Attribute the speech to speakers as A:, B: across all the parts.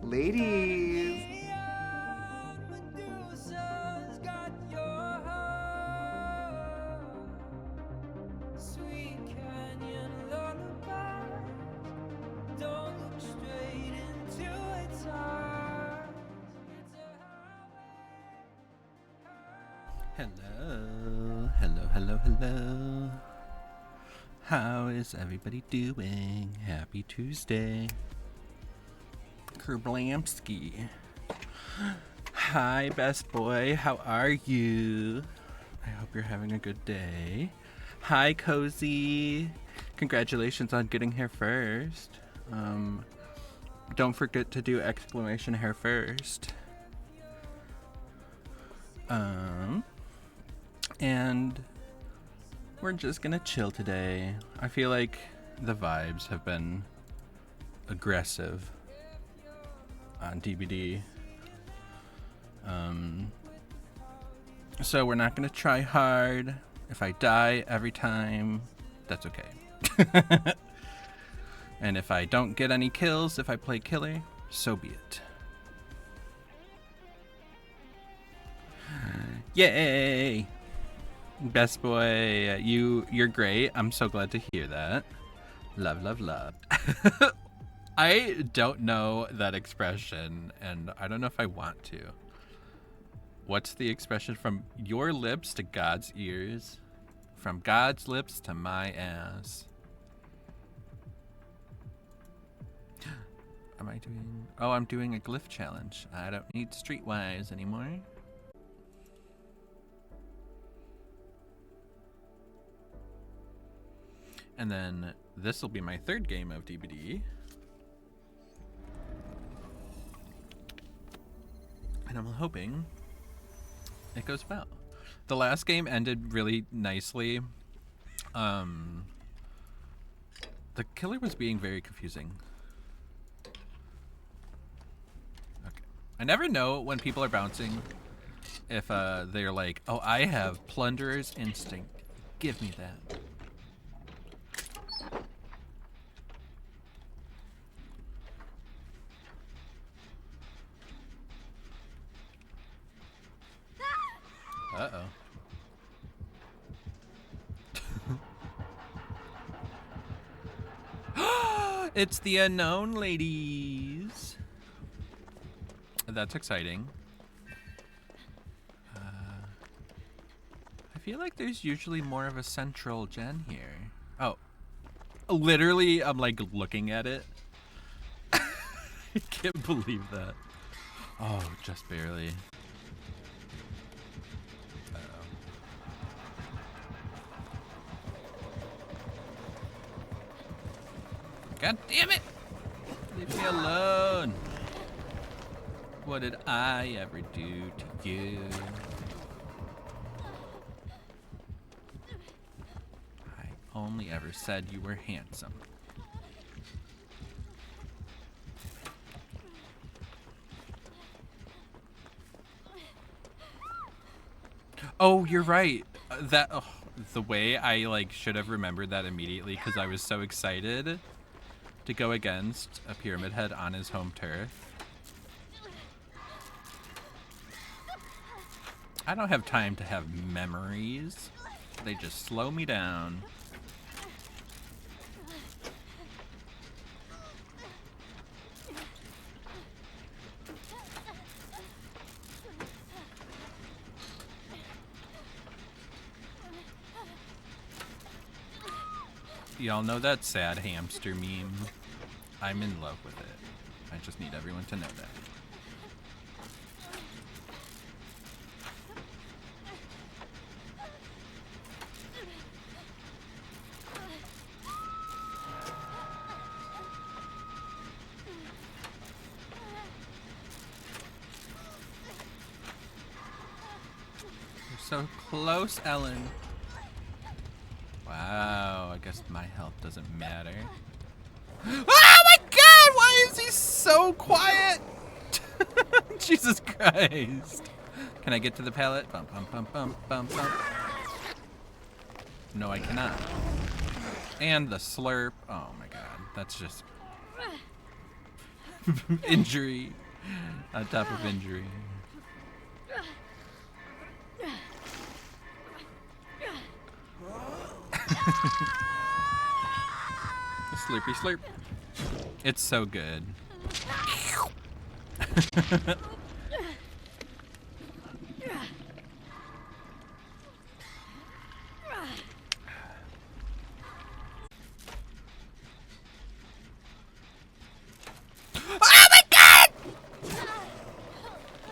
A: Ladies!
B: Hello, hello, hello, hello. How is everybody doing? Happy Tuesday. Kerblamsky. Hi, best boy. How are you? I hope you're having a good day. Hi, Cozy. Congratulations on getting here first. Don't forget to do exclamation hair first. And we're just gonna chill today. I feel like the vibes have been aggressive on DBD. So we're not gonna try hard. If I die every time, that's okay. And if I don't get any kills, if I play killer, so be it. Yay! Best boy, you're great. I'm so glad to hear that. Love, love, love. I don't know that expression, and I don't know if I want to. What's the expression? From your lips to God's ears, from God's lips to my ass. Am I doing? Oh, I'm doing a glyph challenge. I don't need Streetwise anymore. And then this will be my third game of DBD. And I'm hoping it goes well. The last game ended really nicely. The killer was being very confusing. Okay. I never know when people are bouncing if they're like, oh, I have plunderer's instinct. Give me that. Uh-oh. It's the unknown ladies. That's exciting. I feel like there's usually more of a central gen here. Oh. Literally, I'm like looking at it. I can't believe that. Oh, just barely. God damn it! Leave me alone. What did I ever do to you? I only ever said you were handsome. Oh, you're right. The way I like should have remembered that immediately because I was so excited to go against a Pyramid Head on his home turf. I don't have time to have memories. They just slow me down. Y'all know that sad hamster meme? I'm in love with it. I just need everyone to know that. You're so close, Ellen. Wow, I guess my health doesn't matter. Oh my god, why is he so quiet? Jesus Christ. Can I get to the pallet? Bump, bump, bump, bump, bump, bump. No, I cannot. And the slurp. Oh my god, that's just... Injury on top of injury. Slurpy slurp. It's so good. Oh my god!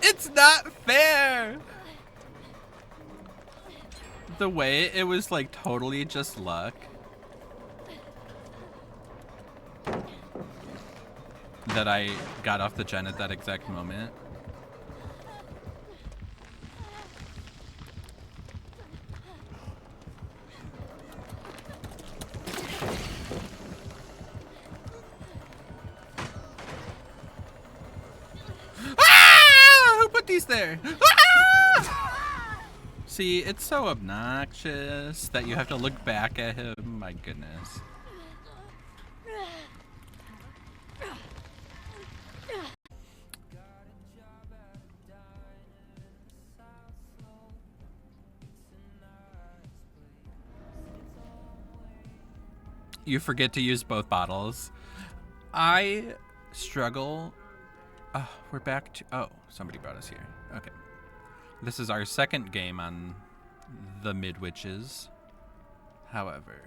B: It's not fair! The way it was like totally just luck. That I got off the gen at that exact moment. Ah! Who put these there? Ah! See, it's so obnoxious that you have to look back at him. My goodness. You forget to use both bottles. I struggle. Oh, we're back to... Oh, somebody brought us here. Okay. This is our second game on the Midwitches. However,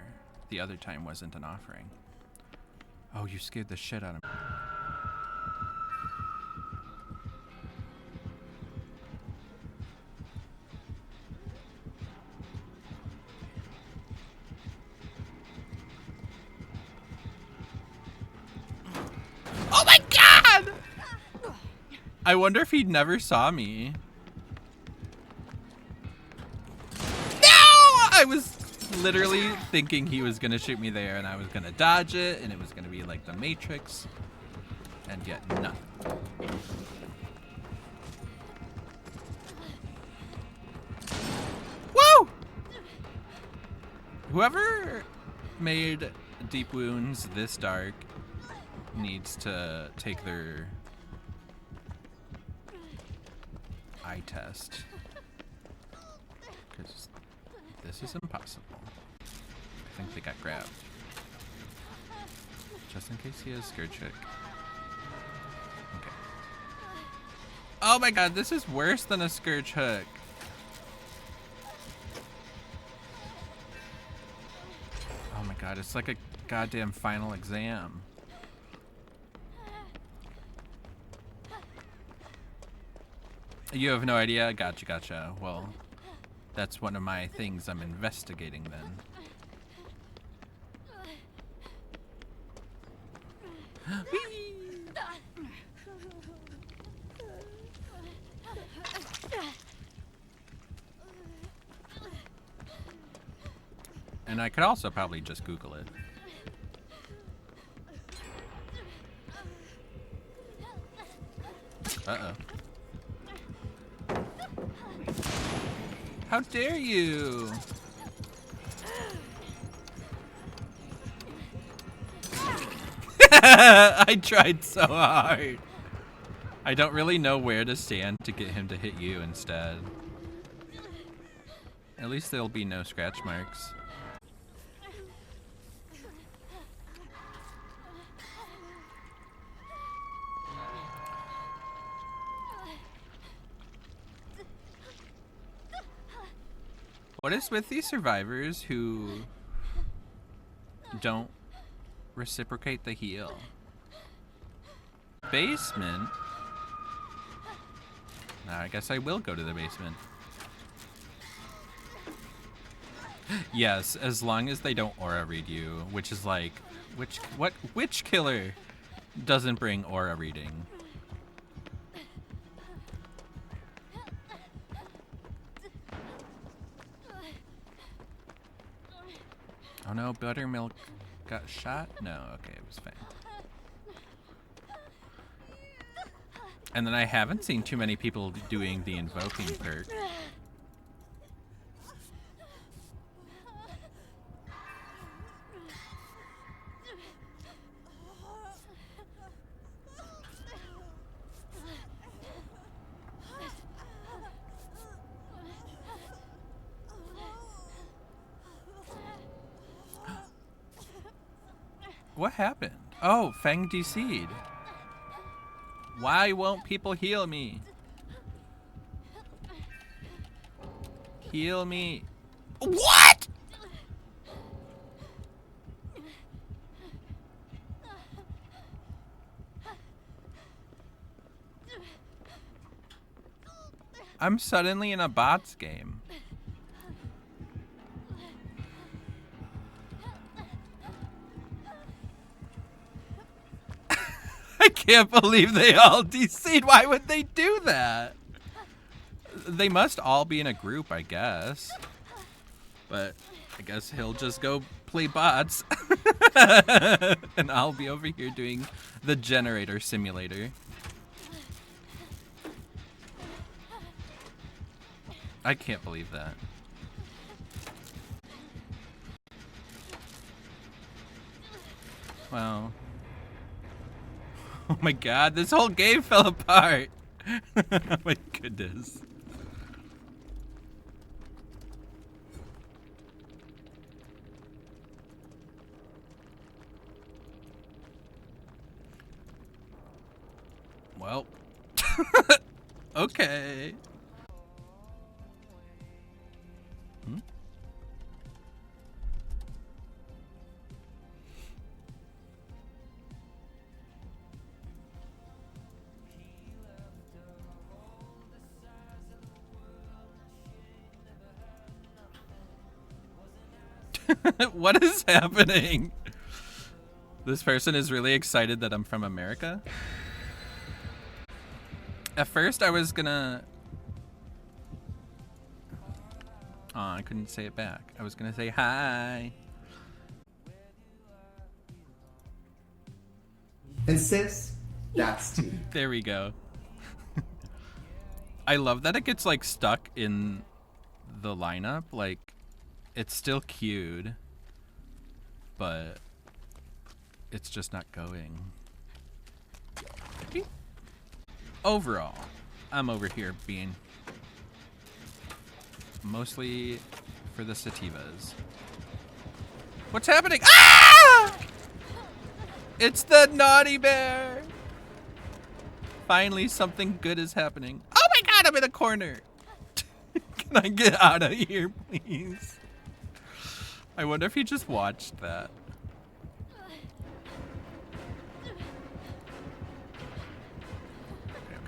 B: the other time wasn't an offering. Oh, you scared the shit out of me. Oh my god! I wonder if he never saw me. No! I was literally thinking he was gonna shoot me there and I was gonna dodge it and it was gonna be like the Matrix. And yet nothing. Woo! Whoever made Deep Wounds this dark needs to take their eye test, because this is impossible. I think they got grabbed. Just in case he has Scourge Hook. Okay. Oh my god, this is worse than a Scourge Hook. Oh my god, it's like a goddamn final exam. You have no idea? Gotcha, gotcha. Well, that's one of my things I'm investigating then. And I could also probably just Google it. Uh-oh. How dare you? I tried so hard. I don't really know where to stand to get him to hit you instead. At least there'll be no scratch marks. What is with these survivors who don't reciprocate the heal? Basement? I guess I will go to the basement. Yes, as long as they don't aura read you, which is like, which killer doesn't bring aura reading? Oh no, Buttermilk got shot? No, okay, it was fine. And then I haven't seen too many people doing the invoking perk. What happened? Oh, Fang DCed. Why won't people heal me? Heal me. What? I'm suddenly in a bots game. I can't believe they all DC'd. Why would they do that? They must all be in a group, I guess. But I guess he'll just go play bots. And I'll be over here doing the generator simulator. I can't believe that. Wow. Oh my god, this whole game fell apart. Oh my goodness. Well. Okay. Hmm? What is happening? This person is really excited that I'm from America. At first I was gonna... Oh, I couldn't say it back. I was gonna say hi.
A: And sis, that's tea.
B: There we go. I love that it gets like stuck in the lineup. Like, it's still queued, but it's just not going. Overall, I'm over here being mostly for the sativas. What's happening? Ah! It's the naughty bear. Finally, something good is happening. Oh my god, I'm in a corner. Can I get out of here, please? I wonder if he just watched that.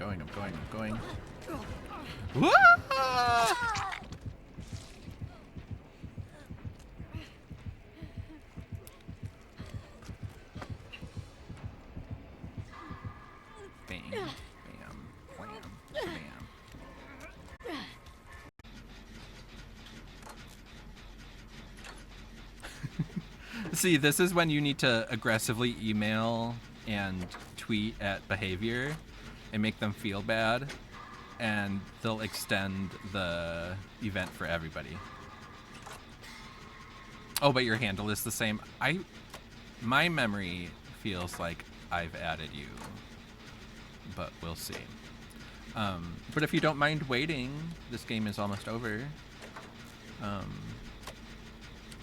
B: Okay, I'm going. Whoa! Bam, bam, wham, bam. See, this is when you need to aggressively email and tweet at behavior and make them feel bad, and they'll extend the event for everybody. Oh, but your handle is the same. My memory feels like I've added you, but we'll see. But if you don't mind waiting, this game is almost over.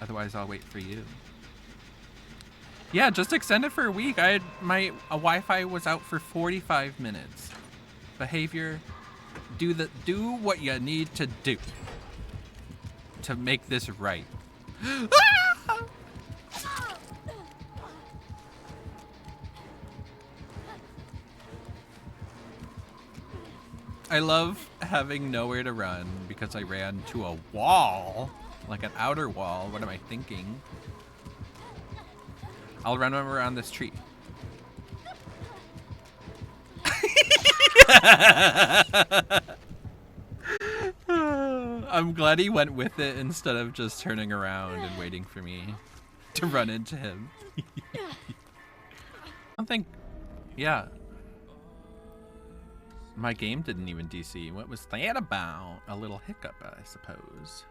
B: Otherwise, I'll wait for you. Yeah, just extend it for a week. My Wi-Fi was out for 45 minutes. Behavior, do what you need to do to make this right. I love having nowhere to run because I ran to a wall, like an outer wall. What am I thinking? I'll run around this tree. I'm glad he went with it instead of just turning around and waiting for me to run into him. I don't think... Yeah. My game didn't even DC. What was that about? A little hiccup, I suppose.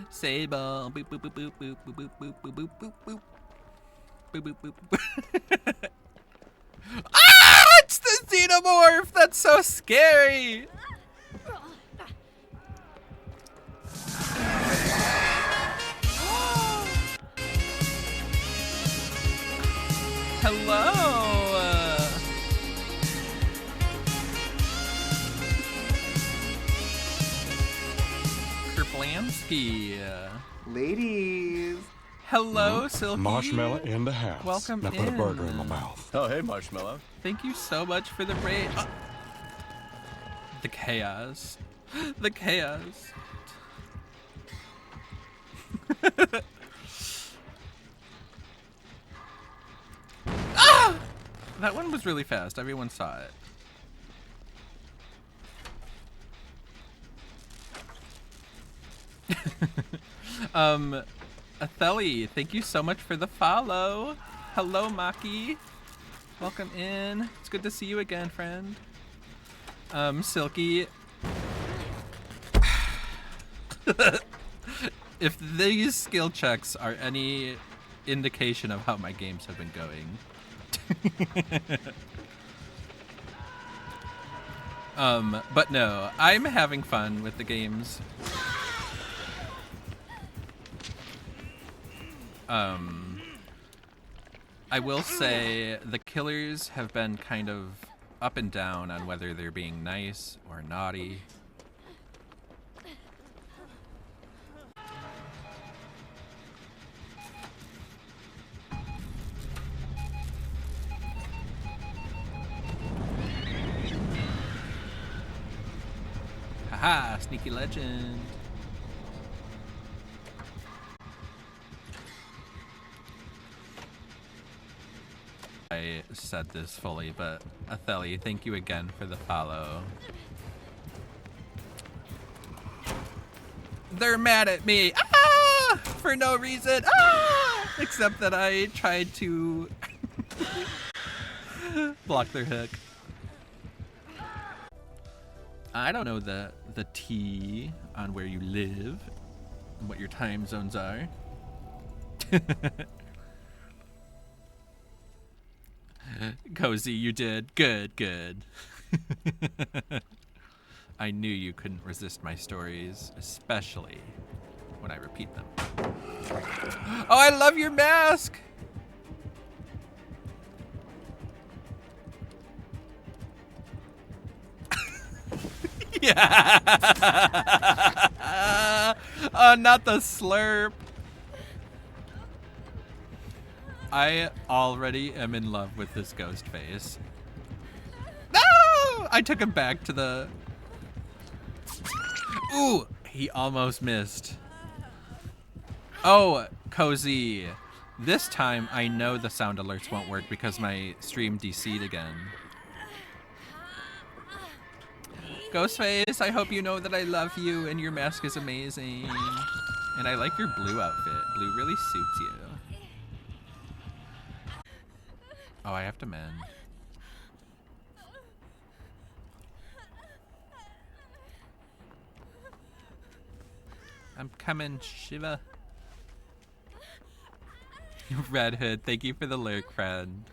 B: Sable. Boop, boop, boop, boop, boop, boop, boop, boop, boop, boop, boop. Boop, boop, boop, boop. Ah! It's the xenomorph! That's so scary! Hello. Kerplansky.
A: Ladies.
B: Hello, Silky.
C: Marshmallow in the house.
B: Welcome
C: now put
B: in.
C: a burger in my mouth.
D: Oh, hey, Marshmallow.
B: Thank you so much for the raid. The chaos. The chaos. Ah! That one was really fast. Everyone saw it. Atheli, thank you so much for the follow. Hello, Maki. Welcome in. It's good to see you again, friend. Silky. If these skill checks are any indication of how my games have been going. But no, I'm having fun with the games. I will say the killers have been kind of up and down on whether they're being nice or naughty. Haha, sneaky legend. I said this fully, but Atheli, thank you again for the follow. They're mad at me for no reason, except that I tried to block their hook. I don't know the T on where you live and what your time zones are. Cozy, you did. Good. I knew you couldn't resist my stories, especially when I repeat them. Oh, I love your mask! Yeah! Oh, not the slurp. I already am in love with this Ghostface. No! I took him back to the... Ooh! He almost missed. Oh, Cozy. This time I know the sound alerts won't work because my stream DC'd again. Ghostface, I hope you know that I love you and your mask is amazing. And I like your blue outfit. Blue really suits you. Oh, I have to mend. I'm coming, Shiva. Red Hood, thank you for the lurk, friend.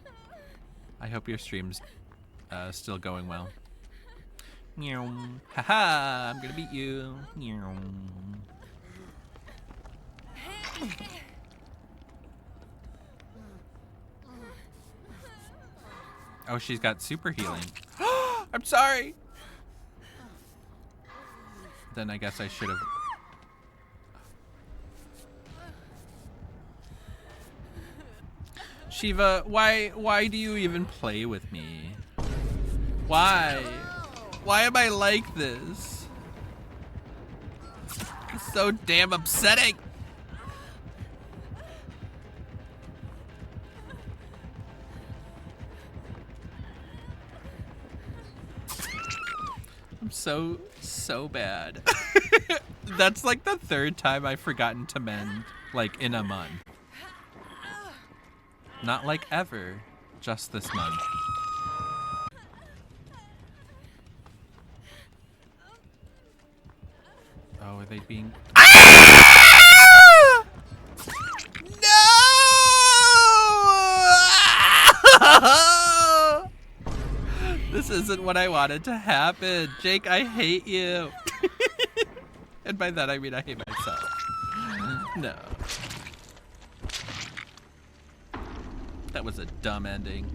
B: I hope your stream's still going well. Meow. Haha, I'm gonna beat you. Meow. Oh, she's got super healing. I'm sorry. Then I guess I should have. Shiva, why do you even play with me? Why? Why am I like this? It's so damn upsetting. I'm so bad. That's like the third time I've forgotten to mend, like in a month. Not like ever, just this month. Oh, are they being... Ah! No! This isn't what I wanted to happen. Jake, I hate you. And by that I mean I hate myself. No. That was a dumb ending.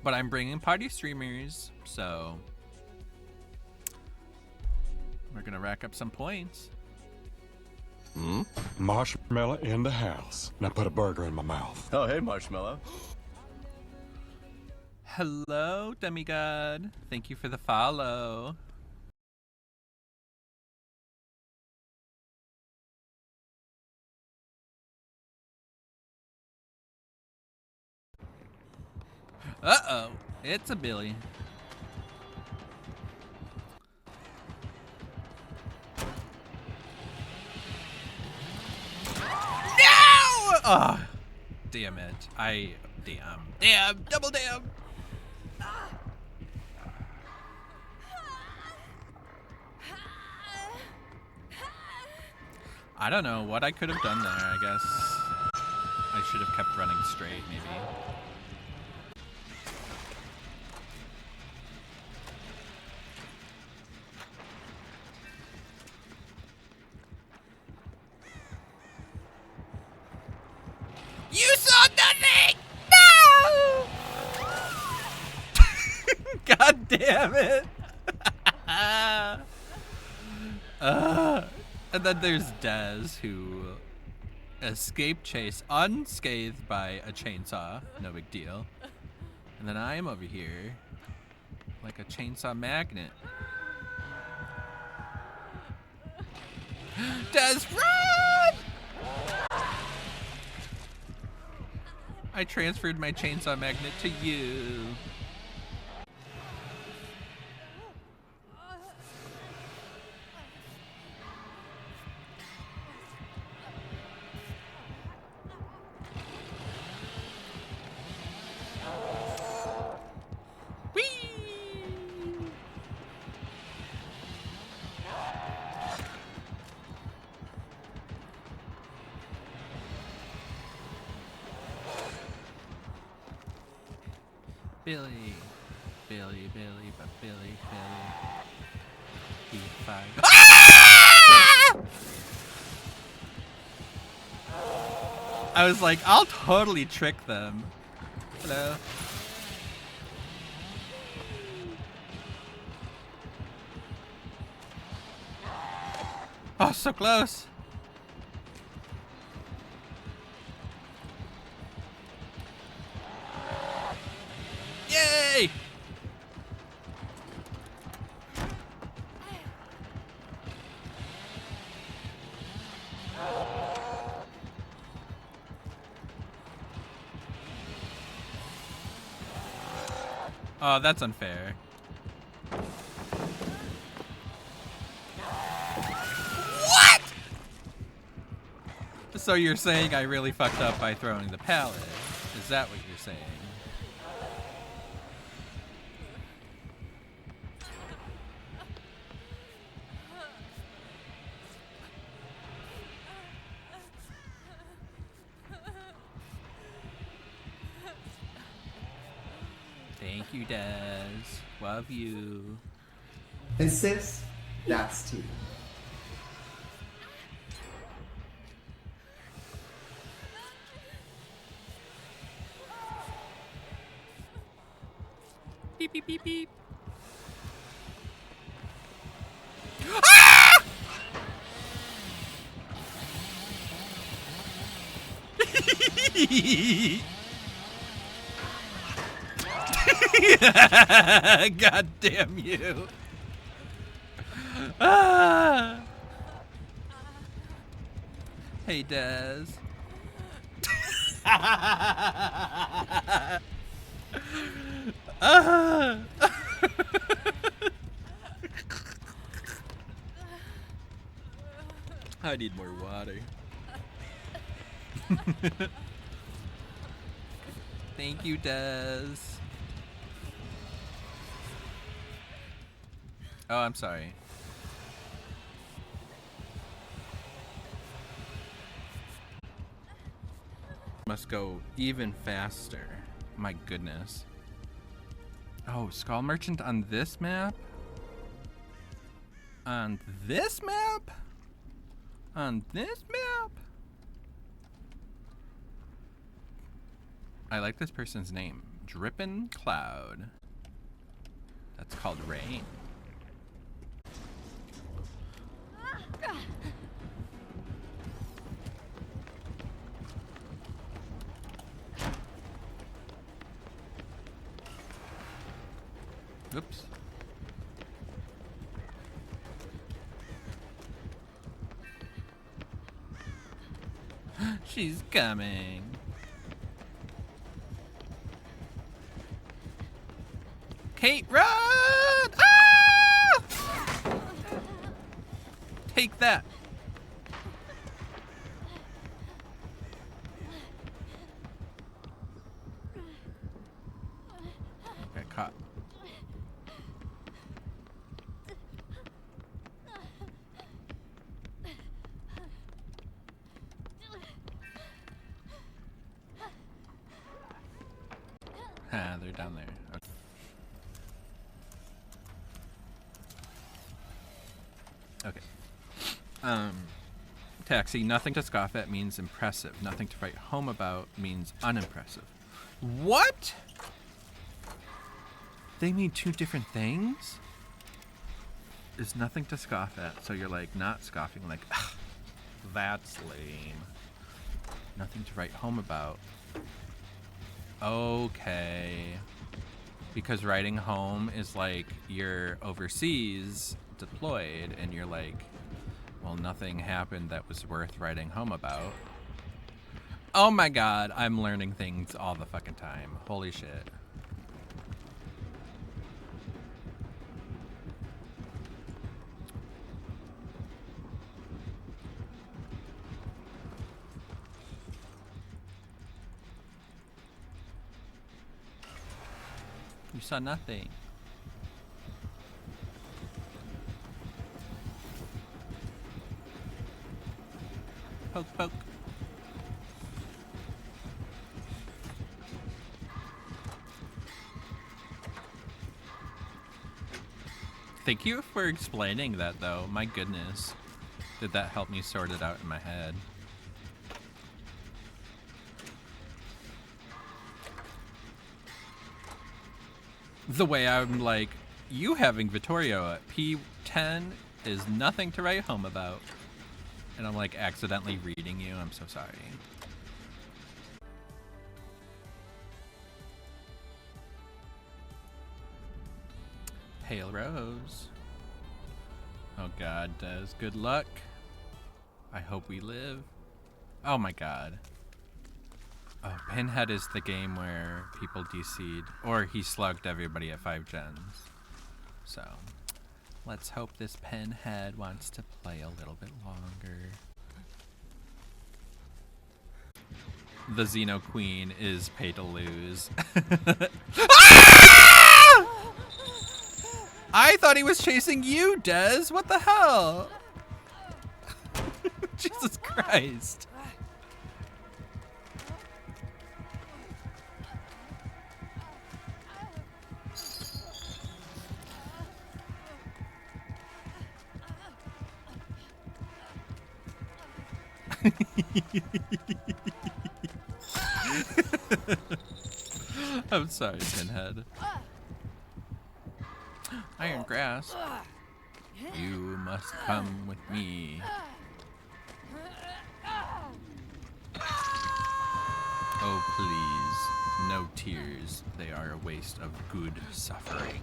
B: But I'm bringing party streamers, so we're gonna rack up some points.
C: Marshmallow in the house. Now put a burger in my mouth.
D: Oh, hey, Marshmallow.
B: Hello, demigod. Thank you for the follow. Uh-oh, it's a Billy. No! Oh, damn it. Damn, double damn. I don't know what I could have done there, I guess. I should have kept running straight, maybe. You saw nothing! No! God damn it! And then there's Dez, who escaped chase unscathed by a chainsaw. No big deal. And then I am over here like a chainsaw magnet. Dez, run! I transferred my chainsaw magnet to you. Billy, Billy, Billy, but Billy, Billy. B5. Ah! I was like, I'll totally trick them. Hello. Oh, so close. Yay! Oh, that's unfair. What? So you're saying I really fucked up by throwing the pallet? Is that what you're saying? Thank you, Des. Love you.
A: And sis, that's tea.
B: Beep, beep, beep, beep. Ah! God damn you. Ah. Hey, Des. Ah. I need more water. Thank you, Des. Oh, I'm sorry. Must go even faster. My goodness. Oh, Skull Merchant on this map? On this map? On this map? I like this person's name. Drippin' Cloud. That's called rain. Oops. She's coming. Kate, run! Ah! Take that. Got caught. Ah, they're down there. Okay. Taxi, nothing to scoff at means impressive. Nothing to write home about means unimpressive. What? They mean two different things? Is nothing to scoff at, so you're like not scoffing, like, ugh, that's lame. Nothing to write home about. Okay. Because writing home is like you're overseas deployed and you're like, well, nothing happened that was worth writing home about. Oh my god, I'm learning things all the fucking time. Holy shit. You saw nothing. Poke, poke. Thank you for explaining that, though. My goodness. Did that help me sort it out in my head? The way I'm like, you having Vittorio at P10 is nothing to write home about. And I'm like accidentally reading you. I'm so sorry. Pale Rose. Oh god, Des. Good luck. I hope we live. Oh my god. Oh, Pinhead is the game where people DCed, or he slugged everybody at 5 gens. So, let's hope this Pinhead wants to play a little bit longer. The Xeno Queen is pay to lose. Ah! I thought he was chasing you, Des. What the hell? Jesus Christ. I'm sorry, Pinhead. Iron Grass. You must come with me. Oh, please. No tears. They are a waste of good suffering.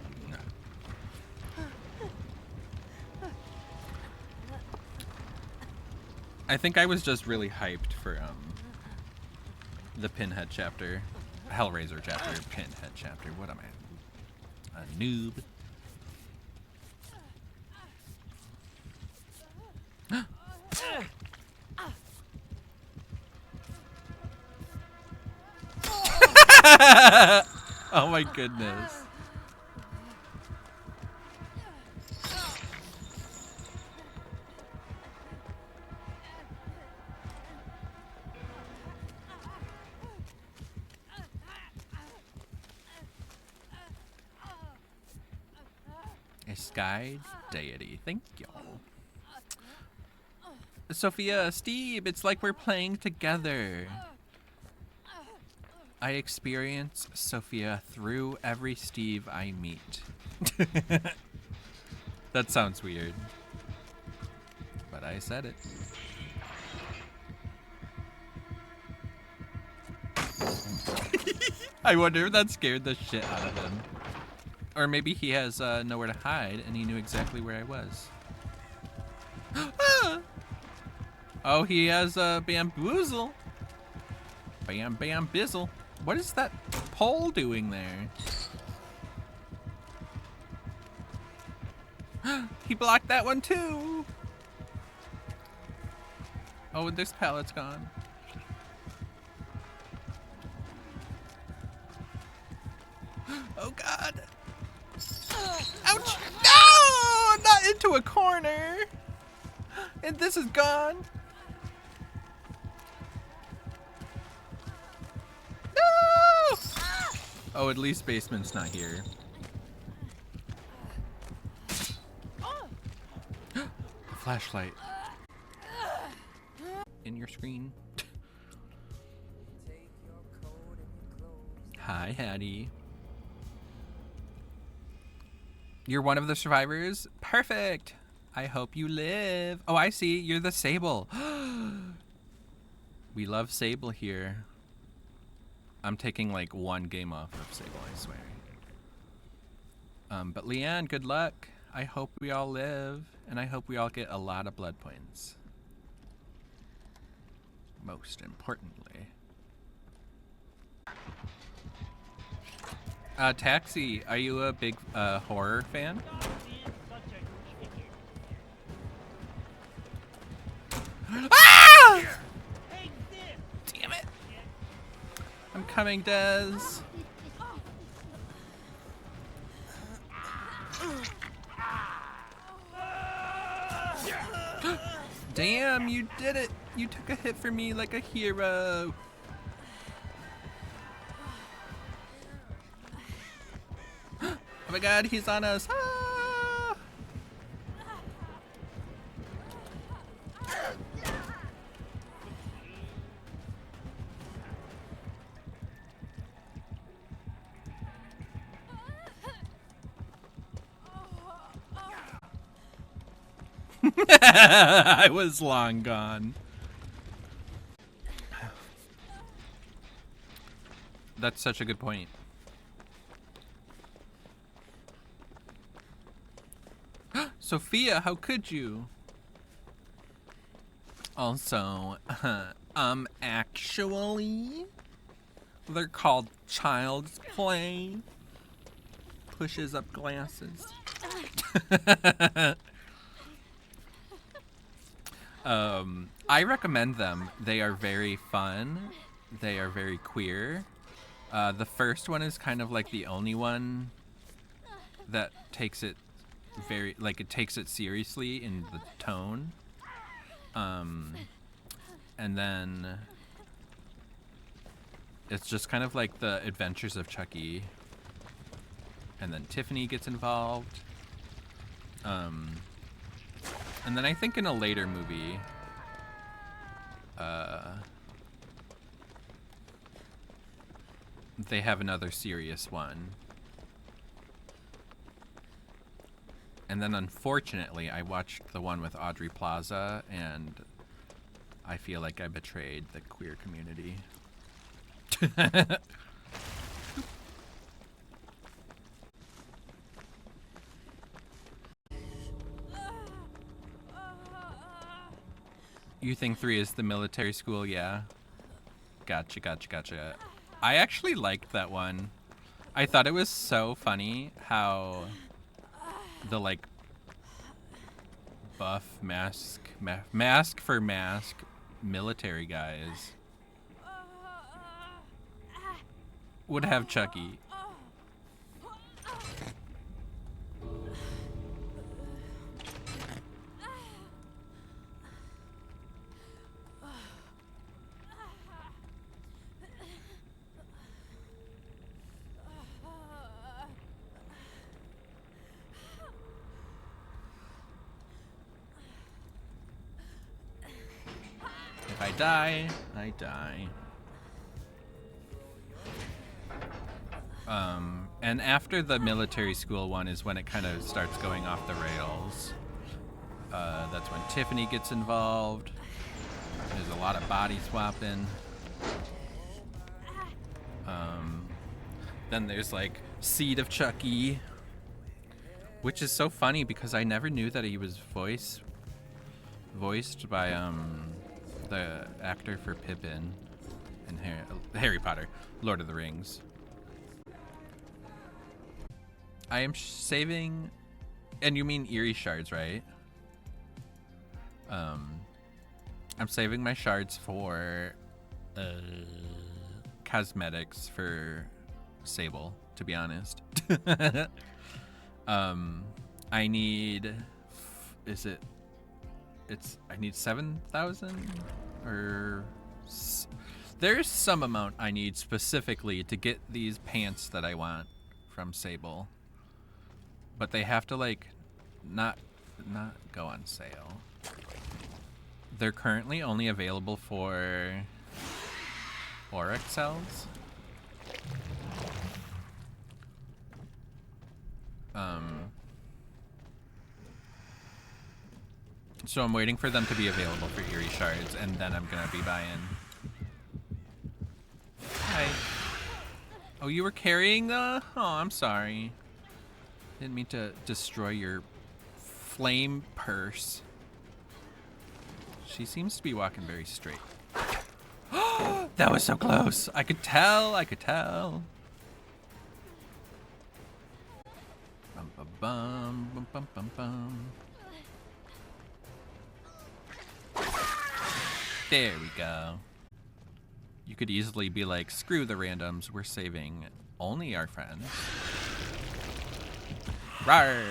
B: I think I was just really hyped for the Pinhead chapter. Hellraiser chapter, Pinhead chapter. What am I? A noob. Oh my goodness. A sky deity. Thank y'all. Sophia, Steve, it's like we're playing together. I experience Sophia through every Steve I meet. That sounds weird. But I said it. I wonder if that scared the shit out of him. Or maybe he has nowhere to hide and he knew exactly where I was. Ah! Oh, he has a bamboozle. Bam, bam, bizzle. What is that pole doing there? He blocked that one too. Oh, and this pallet's gone. Oh God. Ouch. No, not into a corner. And this is gone. No. Oh, at least Basement's not here. Flashlight. In your screen. Hi, Haddie. You're one of the survivors? Perfect! I hope you live. Oh, I see. You're the Sable. We love Sable here. I'm taking like one game off of Sable, I swear. But Leanne, good luck. I hope we all live, and I hope we all get a lot of blood points. Most importantly. Taxi, are you a big horror fan? Ah! Damn it! I'm coming, Des. Damn, you did it! You took a hit for me like a hero. Oh my God, he's on us! Ah! I was long gone. That's such a good point. Sophia, how could you? Also, actually, they're called child's play. Pushes up glasses. I recommend them. They are very fun. They are very queer. The first one is kind of like the only one that takes it very, like, it takes it seriously in the tone. And then it's just kind of like the adventures of Chucky. And then Tiffany gets involved. And then I think in a later movie, they have another serious one. And then unfortunately, I watched the one with Audrey Plaza, and I feel like I betrayed the queer community. You think 3 is the military school? Yeah. Gotcha, gotcha, gotcha. I actually liked that one. I thought it was so funny how the, like, buff mask for mask military guys would have Chucky. die, I die. And after the military school one is when it kind of starts going off the rails. That's when Tiffany gets involved. There's a lot of body swapping. Then there's like Seed of Chucky, which is so funny because I never knew that he was voiced by the actor for Pippin in Harry Potter, Lord of the Rings. I am saving, and you mean Eerie shards, right? I'm saving my shards for cosmetics for Sable, to be honest. I need, I need 7,000 or there's some amount I need specifically to get these pants that I want from Sable, but they have to like not go on sale. They're currently only available for Auric cells. So I'm waiting for them to be available for Eerie shards, and then I'm gonna be buying. Hi. Oh, you were carrying the? Oh, I'm sorry. Didn't mean to destroy your flame purse. She seems to be walking very straight. That was so close. I could tell. I could tell. Bum, bum, bum, bum, bum, bum, bum. There we go. You could easily be like, screw the randoms. We're saving only our friends. Rawr.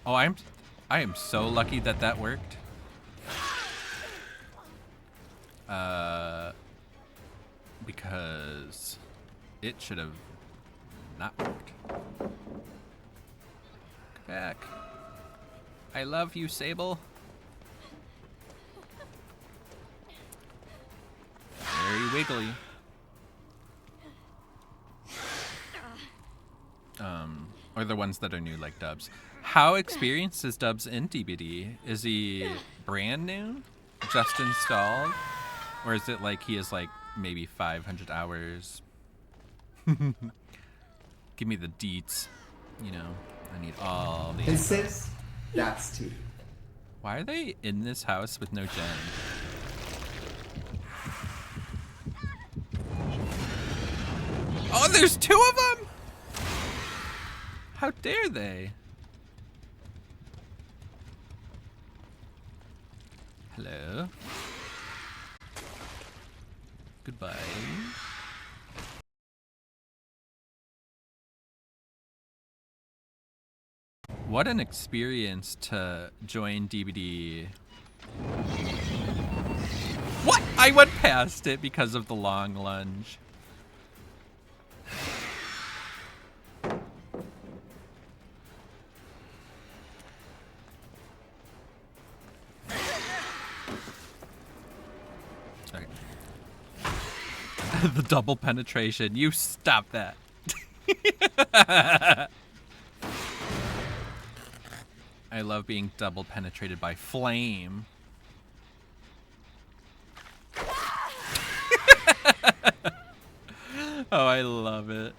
B: Oh, I am so lucky that that worked. Because it should have not worked. Come back. I love you, Sable. Very wiggly. Or the ones that are new, like Dubs. How experienced is Dubs in DBD? Is he brand new? Just installed? Or is it like he is like maybe 500 hours? Give me the deets. You know, I need all the...
A: And sis, that's T.
B: Why are they in this house with no gen? Oh, there's two of them! How dare they? Hello. Goodbye. What an experience to join DBD. What? I went past it because of the long lunge. Sorry. The double penetration. You stop that. I love being double penetrated by flame. Oh, I love it.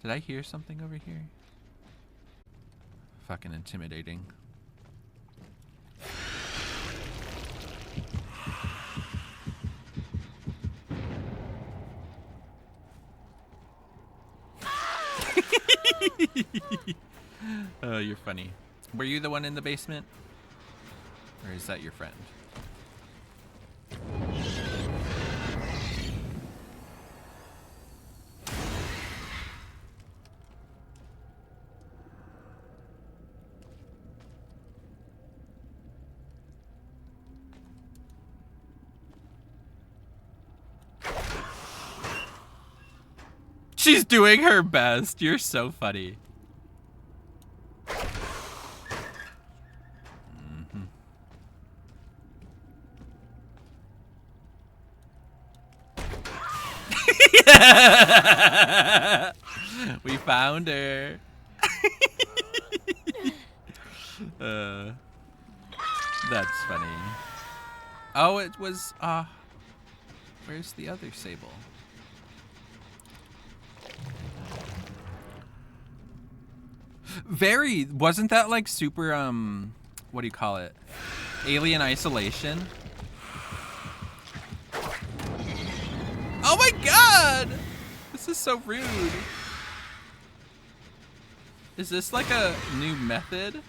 B: Did I hear something over here? Fucking intimidating. Oh, you're funny. Were you the one in the basement? Or is that your friend? She's doing her best. You're so funny. We found her. That's funny. Oh, it was, where's the other Sable? Wasn't that like super, what do you call it? Alien Isolation? Oh my god! This is so rude. Is this like a new method?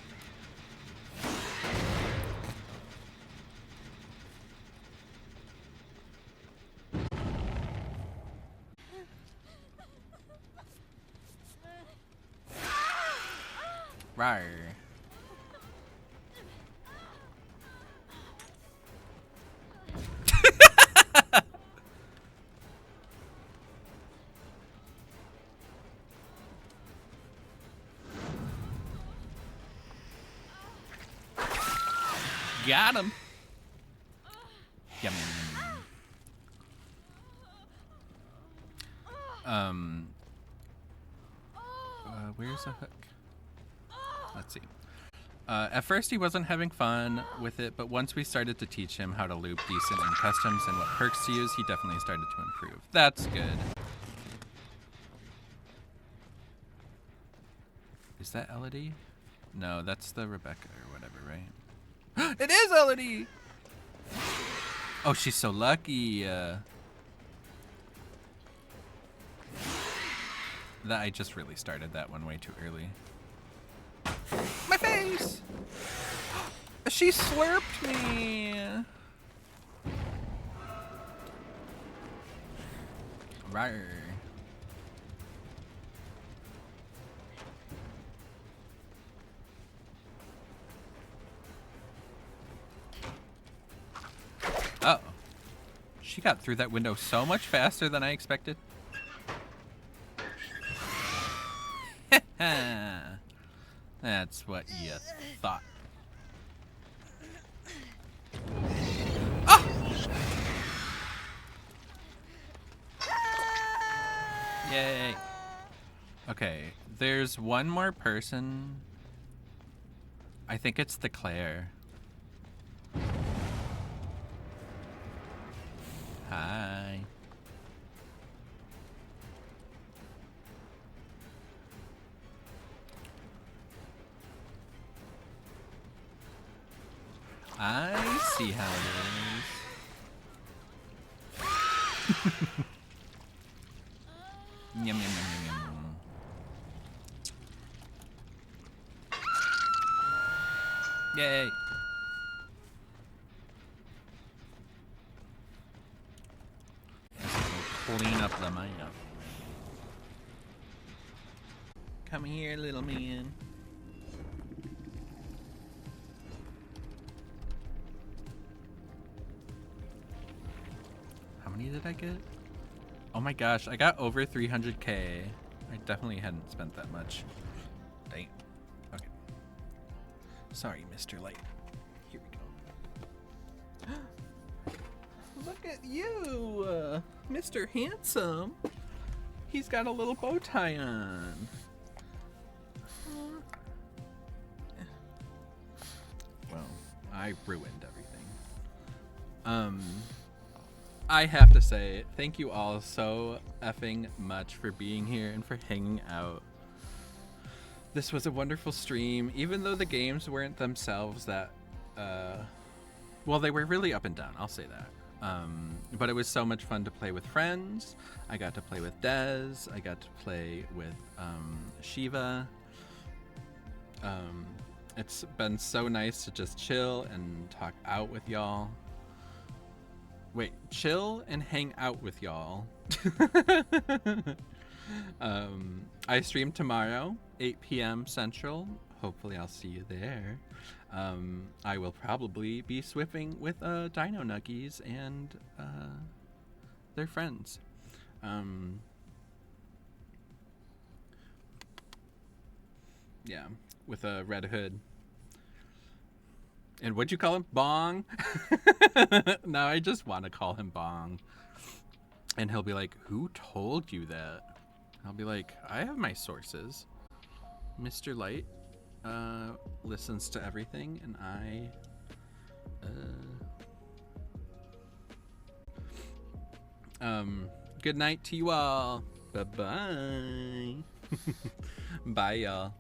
B: Rawr. Got him. Yum. Where's the hook? Let's see. At first he wasn't having fun with it, but once we started to teach him how to loop decent in customs and what perks to use, he definitely started to improve. That's good. Is that Elodie? No, that's the Rebecca or whatever, right? It is Elodie! Oh, she's so lucky. That I just really started that one way too early. My face! She slurped me! Rawr. Uh-oh. She got through that window so much faster than I expected. That's what you thought. Oh! Yay. Okay, there's one more person. I think it's the Claire. Hi. I see how it is. Yum, yum, yum, yum, yum. Yay. Clean up the map. Come here, little man. How many did I get? Oh my gosh, I got over 300k. I definitely hadn't spent that much. Dang. Okay. Sorry, Mr. Light. Here we go. Look at you, Mr. Handsome. He's got a little bow tie on. Well, I ruined everything. I have to say, thank you all so effing much for being here and for hanging out. This was a wonderful stream, even though the games weren't themselves that, well, they were really up and down, I'll say that. But it was so much fun to play with friends. I got to play with Dez. I got to play with Shiva. It's been so nice to just chill and talk out with y'all. Wait, chill and hang out with y'all. I stream tomorrow, 8 p.m. Central. Hopefully I'll see you there. I will probably be swiffing with Dino Nuggies and their friends. Yeah, with a Red Hood. And what'd you call him? Bong? No, I just want to call him Bong. And he'll be like, who told you that? I'll be like, I have my sources. Mr. Light listens to everything, and I good night to you all. Bye-bye. Bye, y'all.